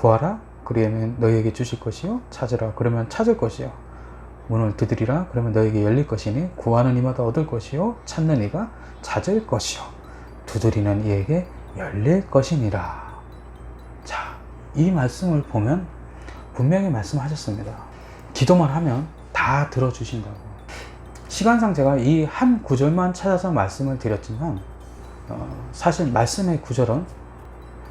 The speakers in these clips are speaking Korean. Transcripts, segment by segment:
구하라 그러면 너희에게 주실 것이요 찾으라 그러면 찾을 것이요 문을 두드리라 그러면 너희에게 열릴 것이니 구하는 이마다 얻을 것이요 찾는 이가 찾을 것이요 두드리는 이에게 열릴 것이니라. 자, 이 말씀을 보면 분명히 말씀하셨습니다. 기도만 하면 다 들어주신다고. 시간상 제가 이 한 구절만 찾아서 말씀을 드렸지만 사실 말씀의 구절은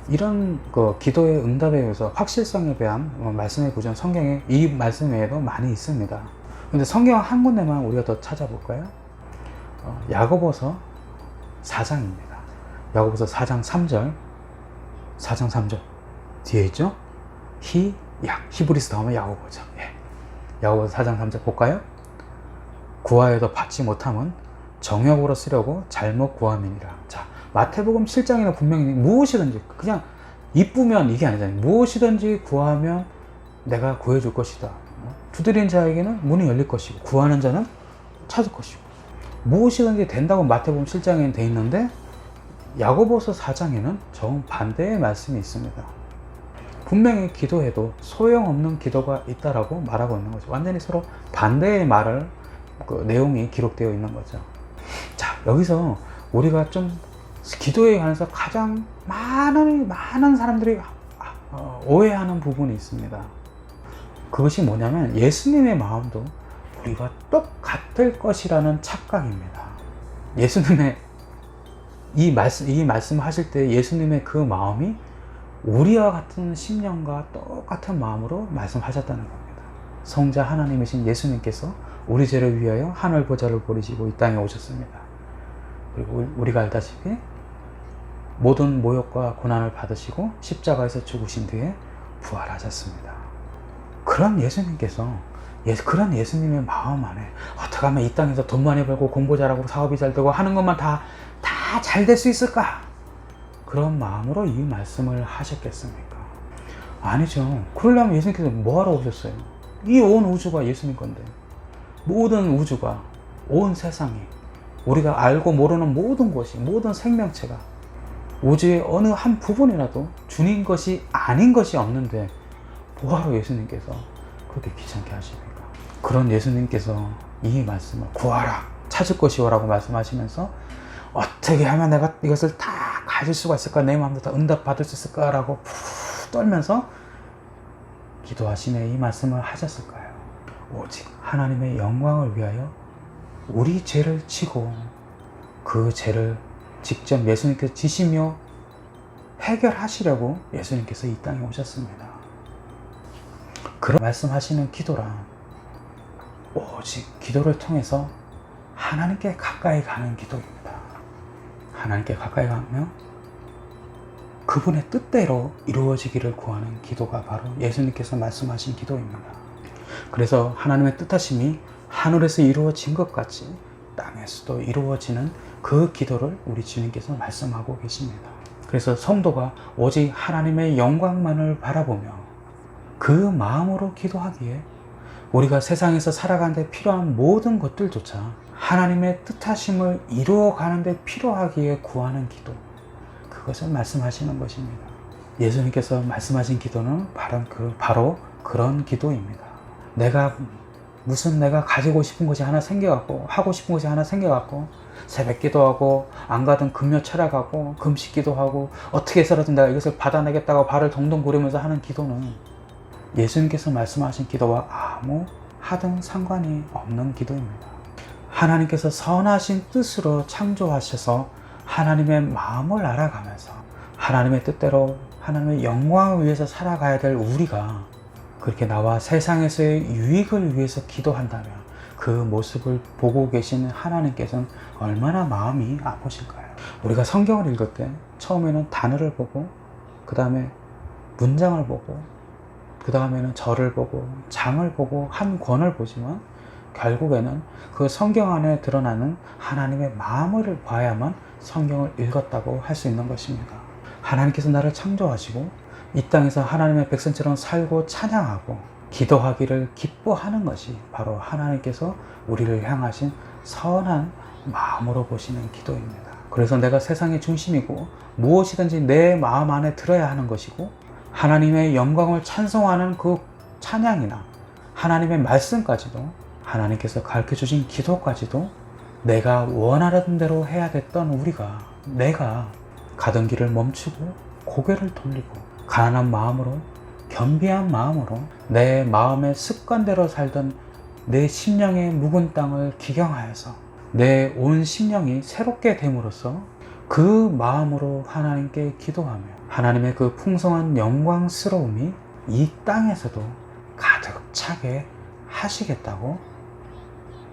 이런 기도의 응답에 의해서 확실성에 대한 말씀의 구절은 성경에 이 말씀 외에도 많이 있습니다. 근데 성경 한 군데만 우리가 더 찾아볼까요? 야고보서 4장입니다. 야고보서 4장 3절 4장 3절 뒤에 있죠? 히브리서 다음에 야고보죠. 야고보서 4장 3절 볼까요? 구하여도 받지 못함은 정욕으로 쓰려고 잘못 구함이니라. 자, 마태복음 7장에는 분명히 무엇이든지 그냥 이쁘면 이게 아니잖아요. 무엇이든지 구하면 내가 구해줄 것이다. 두드리는 자에게는 문이 열릴 것이고 구하는 자는 찾을 것이고 무엇이든지 된다고 마태복음 7장에는 돼 있는데 야고보서 4장에는 정반대의 말씀이 있습니다. 분명히 기도해도 소용없는 기도가 있다라고 말하고 있는 거죠. 완전히 서로 반대의 말을 내용이 기록되어 있는 거죠. 자, 여기서 우리가 좀 기도에 관해서 가장 많은 사람들이 오해하는 부분이 있습니다. 그것이 뭐냐면 예수님의 마음도 우리가 똑같을 것이라는 착각입니다. 예수님의 이 말씀을 하실 때 예수님의 그 마음이 우리와 같은 심령과 똑같은 마음으로 말씀하셨다는 겁니다. 성자 하나님이신 예수님께서 우리 죄를 위하여 하늘 보좌를 버리시고 이 땅에 오셨습니다. 그리고 우리가 알다시피 모든 모욕과 고난을 받으시고 십자가에서 죽으신 뒤에 부활하셨습니다. 그런 예수님께서 그런 예수님의 마음 안에 어떻게 하면 이 땅에서 돈 많이 벌고 공부 잘하고 사업이 잘 되고 하는 것만 다 잘 될 수 있을까? 그런 마음으로 이 말씀을 하셨겠습니까? 아니죠. 그러려면 예수님께서 뭐하러 오셨어요? 이 온 우주가 예수님 건데 모든 우주가 온 세상이 우리가 알고 모르는 모든 것이 모든 생명체가 우주의 어느 한 부분이라도 주님 것이 아닌 것이 없는데 뭐하러 예수님께서 그렇게 귀찮게 하십니까? 그런 예수님께서 이 말씀을 구하라 찾을 것이오 라고 말씀하시면서 어떻게 하면 내가 이것을 다 가질 수가 있을까? 내 마음도 다 응답받을 수 있을까? 라고 푹 떨면서 기도하시며 이 말씀을 하셨을까요? 오직 하나님의 영광을 위하여 우리 죄를 지고 그 죄를 직접 예수님께서 지시며 해결하시려고 예수님께서 이 땅에 오셨습니다. 그런 말씀하시는 기도란 오직 기도를 통해서 하나님께 가까이 가는 기도입니다. 하나님께 가까이 가며 그분의 뜻대로 이루어지기를 구하는 기도가 바로 예수님께서 말씀하신 기도입니다. 그래서 하나님의 뜻하심이 하늘에서 이루어진 것 같이 땅에서도 이루어지는 그 기도를 우리 주님께서 말씀하고 계십니다. 그래서 성도가 오직 하나님의 영광만을 바라보며 그 마음으로 기도하기에 우리가 세상에서 살아가는 데 필요한 모든 것들조차 하나님의 뜻하심을 이루어가는 데 필요하기에 구하는 기도, 그것을 말씀하시는 것입니다. 예수님께서 말씀하신 기도는 바로 그런 기도입니다. 내가 가지고 싶은 것이 하나 생겨갖고 하고 싶은 것이 하나 생겨갖고 새벽 기도하고 안 가던 금요 철학하고 금식 기도하고 어떻게 해서라도 내가 이것을 받아내겠다고 발을 동동 구르면서 하는 기도는 예수님께서 말씀하신 기도와 아무 하등 상관이 없는 기도입니다. 하나님께서 선하신 뜻으로 창조하셔서 하나님의 마음을 알아가면서 하나님의 뜻대로 하나님의 영광을 위해서 살아가야 될 우리가 그렇게 나와 세상에서의 유익을 위해서 기도한다면 그 모습을 보고 계시는 하나님께서는 얼마나 마음이 아프실까요? 우리가 성경을 읽을 때 처음에는 단어를 보고 그 다음에 문장을 보고 그 다음에는 절을 보고 장을 보고 한 권을 보지만 결국에는 그 성경 안에 드러나는 하나님의 마음을 봐야만 성경을 읽었다고 할 수 있는 것입니다. 하나님께서 나를 창조하시고 이 땅에서 하나님의 백성처럼 살고 찬양하고 기도하기를 기뻐하는 것이 바로 하나님께서 우리를 향하신 선한 마음으로 보시는 기도입니다. 그래서 내가 세상의 중심이고 무엇이든지 내 마음 안에 들어야 하는 것이고 하나님의 영광을 찬송하는 그 찬양이나 하나님의 말씀까지도, 하나님께서 가르쳐 주신 기도까지도 내가 원하는 대로 해야 됐던 우리가, 내가 가던 길을 멈추고 고개를 돌리고 가난한 마음으로, 겸비한 마음으로 내 마음의 습관대로 살던 내 심령의 묵은 땅을 기경하여서 내 온 심령이 새롭게 됨으로써 그 마음으로 하나님께 기도하며 하나님의 그 풍성한 영광스러움이 이 땅에서도 가득 차게 하시겠다고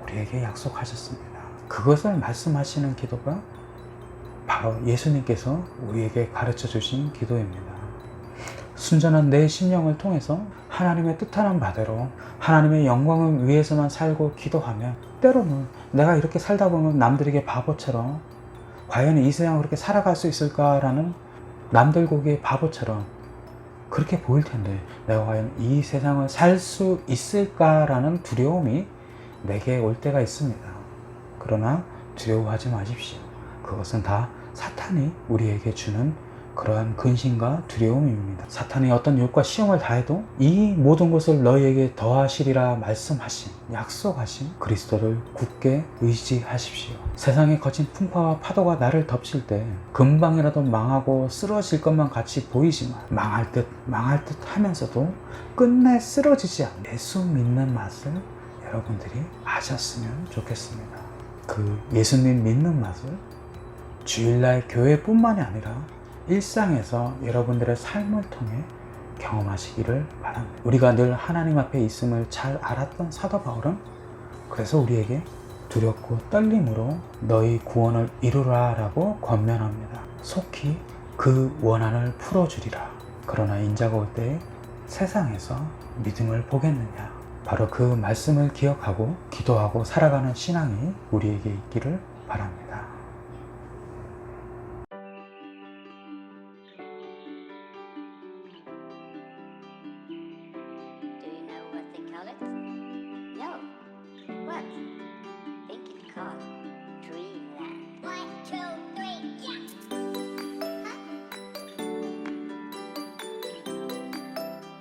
우리에게 약속하셨습니다. 그것을 말씀하시는 기도가 바로 예수님께서 우리에게 가르쳐 주신 기도입니다. 순전한 내 심령을 통해서 하나님의 뜻하는 바대로 하나님의 영광을 위해서만 살고 기도하면, 때로는 내가 이렇게 살다 보면 남들에게 바보처럼 과연 이 세상을 그렇게 살아갈 수 있을까라는 남들 보기에 바보처럼 그렇게 보일 텐데 내가 과연 이 세상을 살 수 있을까라는 두려움이 내게 올 때가 있습니다. 그러나 두려워하지 마십시오. 그것은 다 사탄이 우리에게 주는 그러한 근심과 두려움입니다. 사탄이 어떤 유혹과 시험을 다해도 이 모든 것을 너희에게 더하시리라 말씀하신, 약속하신 그리스도를 굳게 의지하십시오. 세상의 거친 풍파와 파도가 나를 덮칠 때 금방이라도 망하고 쓰러질 것만 같이 보이지만 망할 듯 하면서도 끝내 쓰러지지 않는 예수 믿는 맛을 여러분들이 아셨으면 좋겠습니다. 그 예수님 믿는 맛을 주일날 교회뿐만이 아니라 일상에서 여러분들의 삶을 통해 경험하시기를 바랍니다. 우리가 늘 하나님 앞에 있음을 잘 알았던 사도 바울은 그래서 우리에게 두렵고 떨림으로 너희 구원을 이루라 라고 권면합니다. 속히 그 원한을 풀어주리라. 그러나 인자가 올 때 세상에서 믿음을 보겠느냐. 바로 그 말씀을 기억하고 기도하고 살아가는 신앙이 우리에게 있기를 바랍니다. No. What? Thinking called